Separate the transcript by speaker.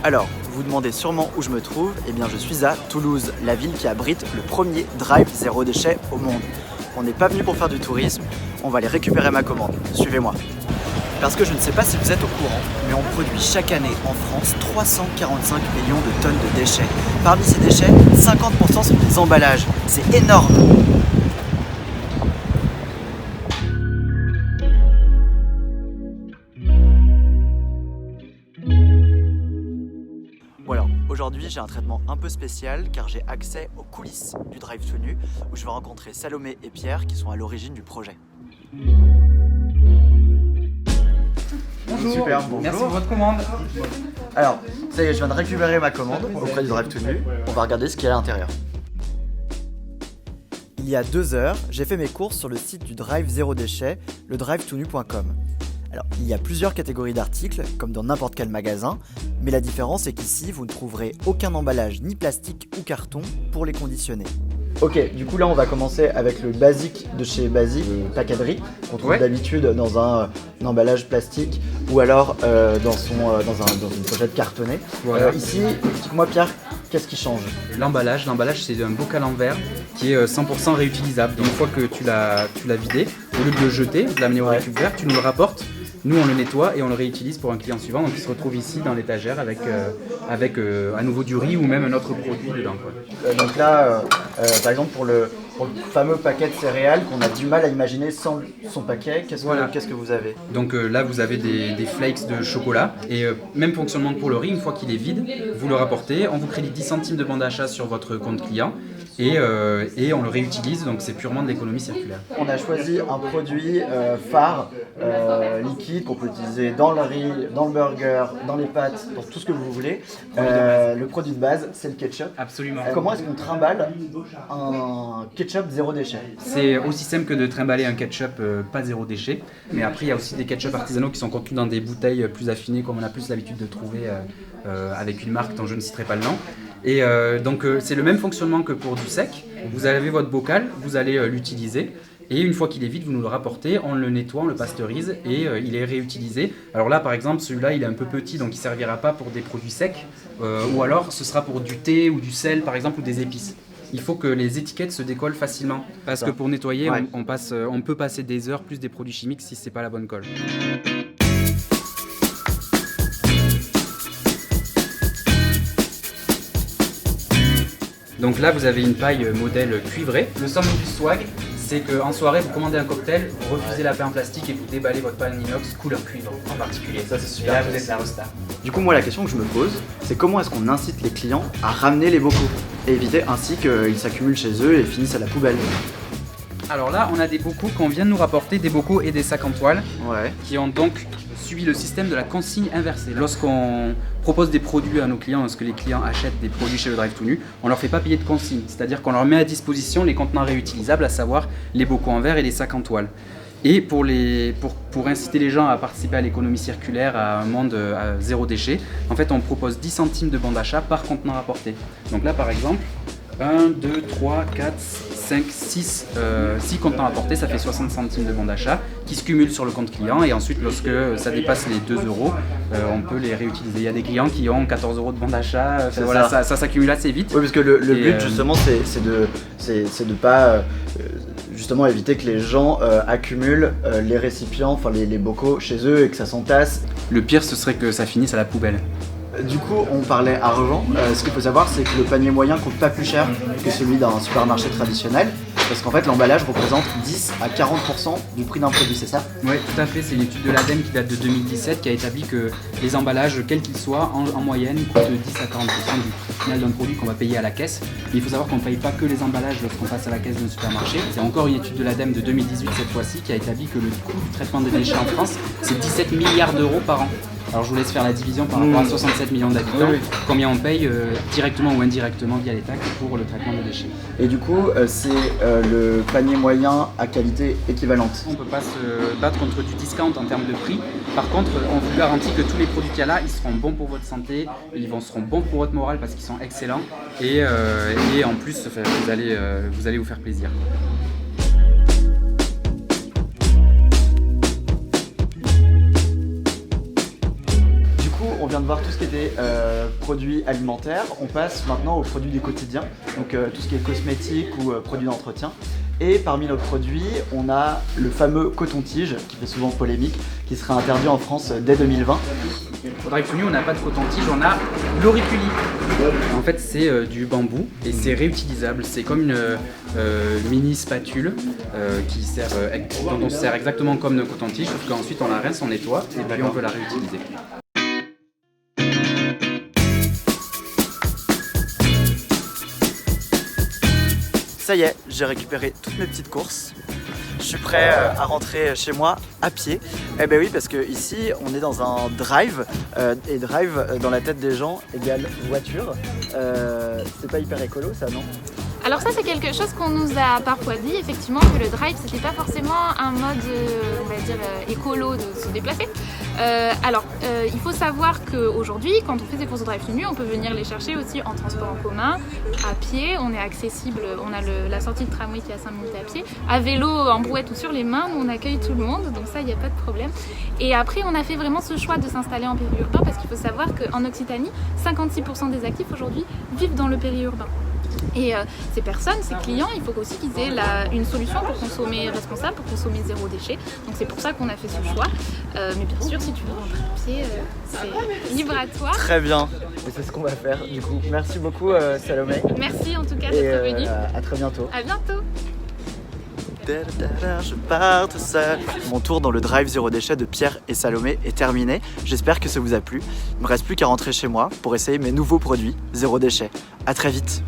Speaker 1: Alors, vous vous demandez sûrement où je me trouve. Eh bien, je suis à Toulouse, la ville qui abrite le premier drive zéro déchet au monde. On n'est pas venu pour faire du tourisme, on va aller récupérer ma commande. Suivez-moi. Parce que je ne sais pas si vous êtes au courant, mais on produit chaque année en France 345 millions de tonnes de déchets. Parmi ces déchets, 50% sont des emballages. C'est énorme! Voilà, aujourd'hui j'ai un traitement un peu spécial car j'ai accès aux coulisses du Drive Tout Nu où je vais rencontrer Salomé et Pierre qui sont à l'origine du projet.
Speaker 2: Bonjour,
Speaker 1: Super, bonjour.
Speaker 2: Merci pour votre commande.
Speaker 1: Alors, ça y est, je viens de récupérer ma commande auprès du Drive Tout Nu. On va regarder ce qu'il y a à l'intérieur. Il y a 2 heures, j'ai fait mes courses sur le site du Drive Zéro Déchet, le drivetoonu.com. Alors, il y a plusieurs catégories d'articles, comme dans n'importe quel magasin, mais la différence est qu'ici, vous ne trouverez aucun emballage ni plastique ou carton pour les conditionner. Ok, du coup là on va commencer avec le basique de chez Basique, le pacaderie, qu'on trouve d'habitude dans un emballage plastique ou alors dans une pochette cartonnée.
Speaker 2: Voilà.
Speaker 1: Ici, explique-moi Pierre, qu'est-ce qui change?
Speaker 2: L'emballage c'est un bocal en verre qui est 100% réutilisable. Donc une fois que tu l'as vidé, au lieu de le jeter, de l'amener au récup vert, tu nous le rapportes. Nous on le nettoie et on le réutilise pour un client suivant, donc il se retrouve ici dans l'étagère avec à nouveau du riz ou même un autre produit dedans, quoi.
Speaker 1: Donc là, par exemple pour le fameux paquet de céréales qu'on a du mal à imaginer sans son paquet, qu'est-ce que vous avez?
Speaker 2: Donc là vous avez des flakes de chocolat et même fonctionnement que pour le riz, une fois qu'il est vide, vous le rapportez, on vous crédite 10 centimes de bon d'achat sur votre compte client et on le réutilise, donc c'est purement de l'économie circulaire.
Speaker 1: On a choisi un produit phare, liquide, qu'on peut utiliser dans le riz, dans le burger, dans les pâtes, dans tout ce que vous voulez. Le produit de base, c'est le ketchup.
Speaker 2: Absolument.
Speaker 1: Comment est-ce qu'on trimballe un ketchup zéro déchet?
Speaker 2: C'est aussi simple que de trimballer un ketchup pas zéro déchet, mais après il y a aussi des ketchup artisanaux qui sont contenus dans des bouteilles plus affinées comme on a plus l'habitude de trouver avec une marque dont je ne citerai pas le nom. Et donc c'est le même fonctionnement que pour du sec. Vous avez votre bocal, vous allez l'utiliser. Et une fois qu'il est vide, vous nous le rapportez, on le nettoie, on le pasteurise et il est réutilisé. Alors là, par exemple, celui-là, il est un peu petit, donc il ne servira pas pour des produits secs. Ou alors, ce sera pour du thé ou du sel, par exemple, ou des épices. Il faut que les étiquettes se décollent facilement. Parce que pour nettoyer, on peut passer des heures plus des produits chimiques si ce n'est pas la bonne colle. Donc là, vous avez une paille modèle cuivrée. Le somme du swag, c'est qu'en soirée, vous commandez un cocktail, vous refusez la paille en plastique et vous déballez votre paille en inox couleur cuivre en particulier. Ça, c'est super. Et là, vous êtes la rosta.
Speaker 1: Du coup, moi, la question que je me pose, c'est comment est-ce qu'on incite les clients à ramener les bocaux et éviter ainsi qu'ils s'accumulent chez eux et finissent à la poubelle?
Speaker 2: Alors là, on a des bocaux qu'on vient de nous rapporter, des bocaux et des sacs en toile, qui ont donc subi le système de la consigne inversée. Lorsqu'on propose des produits à nos clients, lorsque les clients achètent des produits chez le Drive Tout Nu, on leur fait pas payer de consigne, c'est-à-dire qu'on leur met à disposition les contenants réutilisables, à savoir les bocaux en verre et les sacs en toile. Et pour inciter les gens à participer à l'économie circulaire, à un monde à zéro déchet, en fait on propose 10 centimes de bon d'achat par contenant rapporté. Donc là par exemple, 1, 2, 3, 4, 5, 6 contenants apportés, ça fait 60 centimes de bon d'achat qui se cumulent sur le compte client et ensuite lorsque ça dépasse les 2 euros, on peut les réutiliser. Il y a des clients qui ont 14 euros de bon d'achat, ça s'accumule assez vite.
Speaker 1: Oui, parce que le but justement c'est de pas justement éviter que les gens accumulent les récipients, enfin les bocaux chez eux et que ça s'entasse.
Speaker 2: Le pire ce serait que ça finisse à la poubelle.
Speaker 1: Du coup, on parlait argent. Ce qu'il faut savoir, c'est que le panier moyen coûte pas plus cher que celui d'un supermarché traditionnel. Parce qu'en fait, l'emballage représente 10 à 40% du prix d'un produit, c'est ça?
Speaker 2: Oui, tout à fait. C'est une étude de l'ADEME qui date de 2017 qui a établi que les emballages, quels qu'ils soient, en moyenne, coûtent 10 à 40% du prix final d'un produit qu'on va payer à la caisse. Mais il faut savoir qu'on ne paye pas que les emballages lorsqu'on passe à la caisse d'un supermarché. C'est encore une étude de l'ADEME de 2018 cette fois-ci qui a établi que le coût du traitement des déchets en France, c'est 17 milliards d'euros par an. Alors je vous laisse faire la division par rapport à 67 millions d'habitants, combien on paye directement ou indirectement via les taxes pour le traitement des déchets.
Speaker 1: Et du coup, c'est le panier moyen à qualité équivalente.
Speaker 2: On ne peut pas se battre contre du discount en termes de prix. Par contre, on vous garantit que tous les produits qu'il y a là, ils seront bons pour votre santé, seront bons pour votre morale parce qu'ils sont excellents et en plus, vous allez vous faire plaisir.
Speaker 1: On vient de voir tout ce qui était produits alimentaires. On passe maintenant aux produits du quotidien, donc tout ce qui est cosmétique ou produits d'entretien. Et parmi nos produits, on a le fameux coton-tige, qui fait souvent polémique, qui sera interdit en France dès 2020.
Speaker 2: Au Drive to New, on n'a pas de coton-tige, on a l'auriculi. En fait, c'est du bambou et c'est réutilisable. C'est comme une mini spatule dont on se sert exactement comme nos coton-tiges, sauf qu'ensuite on la rince, on nettoie et puis on peut la réutiliser.
Speaker 1: Ça y est, j'ai récupéré toutes mes petites courses. Je suis prêt à rentrer chez moi à pied. Eh ben oui, parce que ici on est dans un drive et drive dans la tête des gens égale voiture. C'est pas hyper écolo ça, non?
Speaker 3: Alors ça c'est quelque chose qu'on nous a parfois dit, effectivement, que le drive c'était pas forcément un mode, on va dire, écolo de se déplacer. Il faut savoir qu'aujourd'hui, quand on fait ses courses au Drive to New, on peut venir les chercher aussi en transport en commun, à pied, on est accessible, on a la sortie de tramway qui est à 5 minutes à pied, à vélo, en brouette ou sur les mains, nous on accueille tout le monde, donc ça il n'y a pas de problème. Et après on a fait vraiment ce choix de s'installer en périurbain parce qu'il faut savoir qu'en Occitanie, 56% des actifs aujourd'hui vivent dans le périurbain. Et ces personnes, ces clients, il faut aussi qu'ils aient une solution pour consommer responsable, pour consommer zéro déchet. Donc c'est pour ça qu'on a fait ce choix. Mais bien sûr, si tu veux rentrer à pied, c'est libre à toi.
Speaker 1: Très bien, et c'est ce qu'on va faire du coup. Merci beaucoup Salomé.
Speaker 3: Merci en tout cas d'être venu.
Speaker 1: À très bientôt.
Speaker 3: À bientôt.
Speaker 1: Je pars tout seul. Mon tour dans le drive zéro déchet de Pierre et Salomé est terminé. J'espère que ça vous a plu. Il me reste plus qu'à rentrer chez moi pour essayer mes nouveaux produits zéro déchet. À très vite.